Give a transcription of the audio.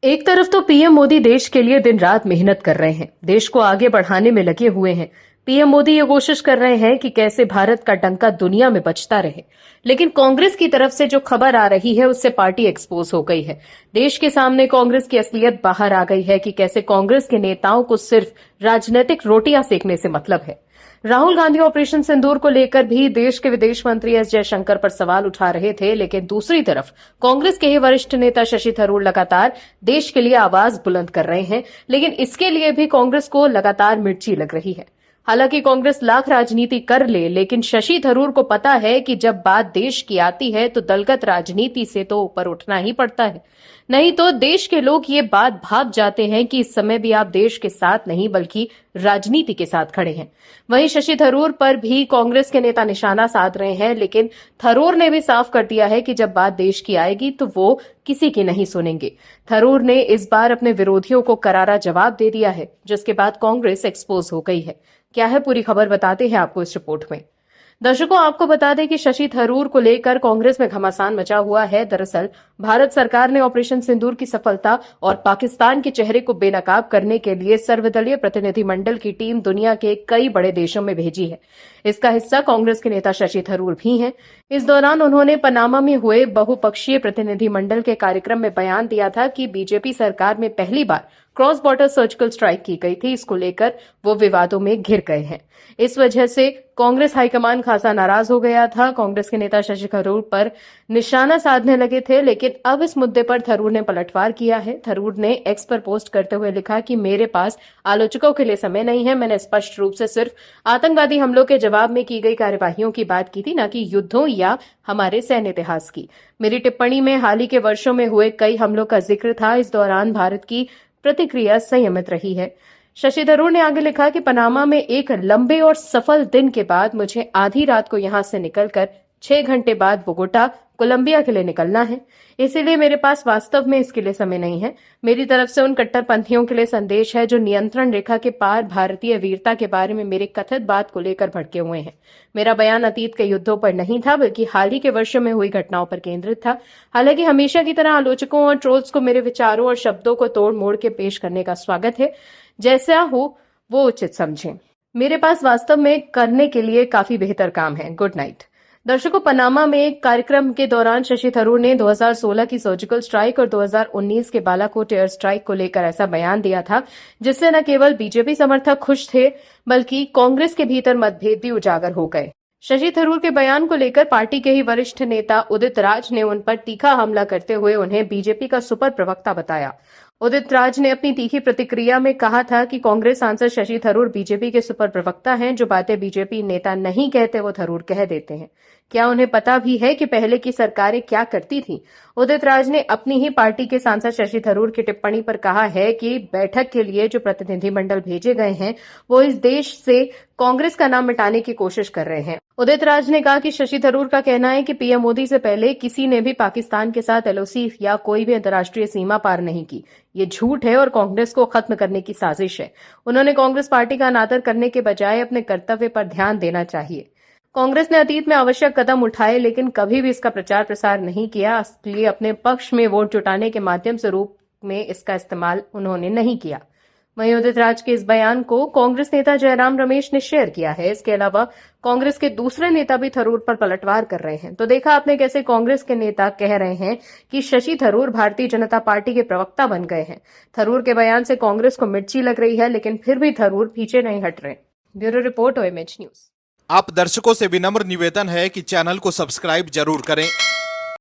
एक तरफ तो पीएम मोदी देश के लिए दिन रात मेहनत कर रहे हैं, देश को आगे बढ़ाने में लगे हुए हैं। पीएम मोदी ये कोशिश कर रहे हैं कि कैसे भारत का डंका दुनिया में बजता रहे। लेकिन कांग्रेस की तरफ से जो खबर आ रही है उससे पार्टी एक्सपोज हो गई है। देश के सामने कांग्रेस की असलियत बाहर आ गई है कि कैसे कांग्रेस के नेताओं को सिर्फ राजनीतिक रोटियां सेकने से मतलब है। राहुल गांधी ऑपरेशन सिंदूर को लेकर भी देश के विदेश मंत्री एस जयशंकर पर सवाल उठा रहे थे, लेकिन दूसरी तरफ कांग्रेस के ही वरिष्ठ नेता शशि थरूर लगातार देश के लिए आवाज बुलंद कर रहे हैं, लेकिन इसके लिए भी कांग्रेस को लगातार मिर्ची लग रही है। हालांकि कांग्रेस लाख राजनीति कर ले, लेकिन शशि थरूर को पता है कि जब बात देश की आती है तो दलगत राजनीति से तो ऊपर उठना ही पड़ता है, नहीं तो देश के लोग ये बात भाग जाते हैं कि इस समय भी आप देश के साथ नहीं बल्कि राजनीति के साथ खड़े हैं। वहीं शशि थरूर पर भी कांग्रेस के नेता निशाना साध रहे हैं, लेकिन थरूर ने भी साफ कर दिया है कि जब बात देश की आएगी तो वो किसी की नहीं सुनेंगे। थरूर ने इस बार अपने विरोधियों को करारा जवाब दे दिया है, जिसके बाद कांग्रेस एक्सपोज हो गई है। क्या है पूरी खबर, बताते हैं आपको इस रिपोर्ट में। दर्शकों, आपको बता दें कि शशि थरूर को लेकर कांग्रेस में घमासान मचा हुआ है। दरअसल भारत सरकार ने ऑपरेशन सिंदूर की सफलता और पाकिस्तान के चेहरे को बेनकाब करने के लिए सर्वदलीय प्रतिनिधिमंडल की टीम दुनिया के कई बड़े देशों में भेजी है। इसका हिस्सा कांग्रेस के नेता शशि थरूर भी हैं। इस दौरान उन्होंने पनामा में हुए बहुपक्षीय प्रतिनिधिमंडल के कार्यक्रम में बयान दिया था कि बीजेपी सरकार में पहली बार क्रॉस बॉर्डर सर्जिकल स्ट्राइक की गई थी। इसको लेकर वो विवादों में घिर गए हैं। इस वजह से कांग्रेस हाईकमान खासा नाराज हो गया था। कांग्रेस के नेता शशि थरूर पर निशाना साधने लगे थे, लेकिन अब इस मुद्दे पर थरूर ने पलटवार किया है। थरूर ने एक्स पर पोस्ट करते हुए लिखा कि मेरे पास आलोचकों के लिए समय नहीं है। मैंने स्पष्ट रूप से सिर्फ आतंकवादी हमलों के जवाब में की गई कार्यवाहियों की बात की थी, न कि युद्धों या हमारे सैन्य इतिहास की। मेरी टिप्पणी में हाल ही के वर्षों में हुए कई हमलों का जिक्र था। इस दौरान भारत की प्रतिक्रिया संयमित रही है। शशि थरूर ने आगे लिखा कि पनामा में एक लंबे और सफल दिन के बाद मुझे आधी रात को यहां से निकलकर 6 घंटे बाद बोगोटा कोलंबिया के लिए निकलना है। इसीलिए मेरे पास वास्तव में इसके लिए समय नहीं है। मेरी तरफ से उन कट्टरपंथियों के लिए संदेश है जो नियंत्रण रेखा के पार भारतीय वीरता के बारे में मेरे कथित बात को लेकर भड़के हुए हैं। मेरा बयान अतीत के युद्धों पर नहीं था, बल्कि हाल ही के वर्षों में हुई घटनाओं पर केंद्रित था। हालांकि हमेशा की तरह आलोचकों और ट्रोल्स को मेरे विचारों और शब्दों को तोड़ मोड़ के पेश करने का स्वागत है। जैसा हो वो उचित समझें। मेरे पास वास्तव में करने के लिए काफी बेहतर काम है। Good night. दर्शकों, पनामा में एक कार्यक्रम के दौरान शशि थरूर ने 2016 की सर्जिकल स्ट्राइक और 2019 के बालाकोट एयर स्ट्राइक को लेकर ऐसा बयान दिया था, जिससे न केवल बीजेपी समर्थक खुश थे, बल्कि कांग्रेस के भीतर मतभेद भी उजागर हो गए। शशि थरूर के बयान को लेकर पार्टी के ही वरिष्ठ नेता उदित राज ने उन पर तीखा हमला करते हुए उन्हें बीजेपी का सुपर प्रवक्ता बताया। उदित राज ने अपनी तीखी प्रतिक्रिया में कहा था कि कांग्रेस सांसद शशि थरूर बीजेपी के सुपर प्रवक्ता हैं। जो बातें बीजेपी नेता नहीं कहते वो थरूर कह देते हैं। क्या उन्हें पता भी है कि पहले की सरकारें क्या करती थीं? उदित राज ने अपनी ही पार्टी के सांसद शशि थरूर की टिप्पणी पर कहा है कि बैठक के लिए जो प्रतिनिधिमंडल भेजे गए हैं वो इस देश से कांग्रेस का नाम मिटाने की कोशिश कर रहे हैं। उदित राज ने कहा कि शशि थरूर का कहना है कि पीएम मोदी से पहले किसी ने भी पाकिस्तान के साथ एलओसी या कोई भी अंतर्राष्ट्रीय सीमा पार नहीं की। ये झूठ है और कांग्रेस को खत्म करने की साजिश है। उन्होंने कांग्रेस पार्टी का अनादर करने के बजाय अपने कर्तव्य पर ध्यान देना चाहिए। कांग्रेस ने अतीत में आवश्यक कदम उठाए, लेकिन कभी भी इसका प्रचार प्रसार नहीं किया। इसलिए अपने पक्ष में वोट जुटाने के माध्यम से रूप में इसका इस्तेमाल उन्होंने नहीं किया। वहीं उदित राज के इस बयान को कांग्रेस नेता जयराम रमेश ने शेयर किया है। इसके अलावा कांग्रेस के दूसरे नेता भी थरूर पर पलटवार कर रहे हैं। तो देखा आपने कैसे कांग्रेस के नेता कह रहे हैं कि शशि थरूर भारतीय जनता पार्टी के प्रवक्ता बन गए हैं। थरूर के बयान से कांग्रेस को मिर्ची लग रही है, लेकिन फिर भी थरूर पीछे नहीं हट रहे। Bureau report, OMH news. आप दर्शकों से विनम्र निवेदन है कि चैनल को सब्सक्राइब जरूर करें